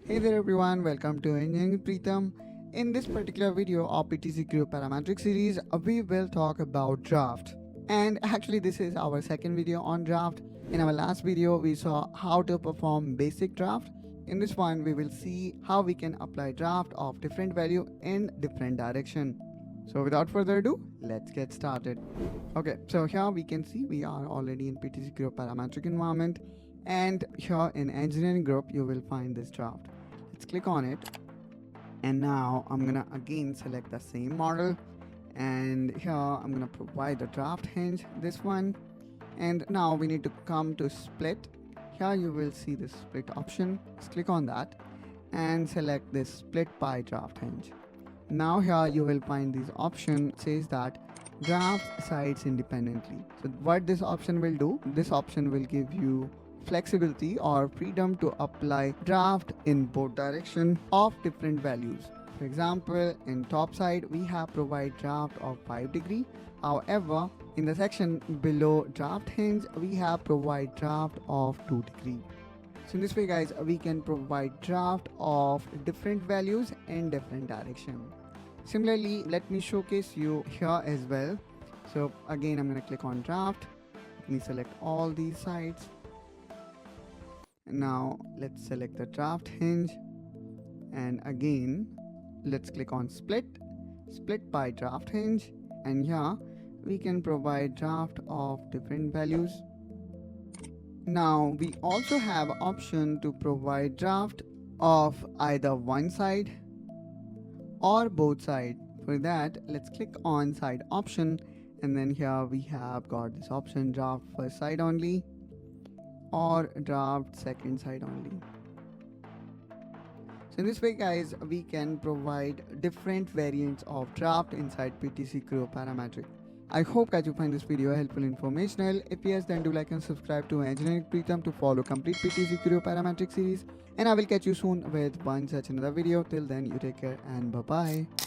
Hey there everyone, welcome to Engineering with Pritam. In this particular video of PTC Creo Parametric series, we will talk about draft. And actually this is our second video on draft. In our last video, we saw how to perform basic draft. In this one, we will see how we can apply draft of different value in different direction. So without further ado, let's get started. Okay, so here we can see we are already in PTC Creo Parametric environment. And here in engineering group, you will find this draft. Let's click on it. And now I'm gonna again select the same model. And here I'm gonna provide the draft hinge, this one. And now we need to come to split. Here you will see the split option. Just click on that and select this split by draft hinge. Now here you will find this option says that draft sides independently. So what this option will do, this option will give you flexibility or freedom to apply draft in both direction of different values. For example, in top side we have provide draft of 5 degree. However, in the section below draft hinge we have provide draft of 2 degree. So in this way guys, we can provide draft of different values in different direction. Similarly, let me showcase you here as well. So again, I'm going to click on draft. Let me select all these sides. Now let's select the draft hinge, and again let's click on split by draft hinge, and here we can provide draft of different values. Now we also have option to provide draft of either one side or both side. For that, let's click on side option, and then here we have got this option draft first side only or draft second side only. So in this way guys, we can provide different variants of draft inside PTC Creo Parametric. I hope that you find this video helpful and informational. If yes, then do like and subscribe to Engineering Pritam to follow complete PTC Creo Parametric series, and I will catch you soon with one such another video. Till then, you take care and bye bye.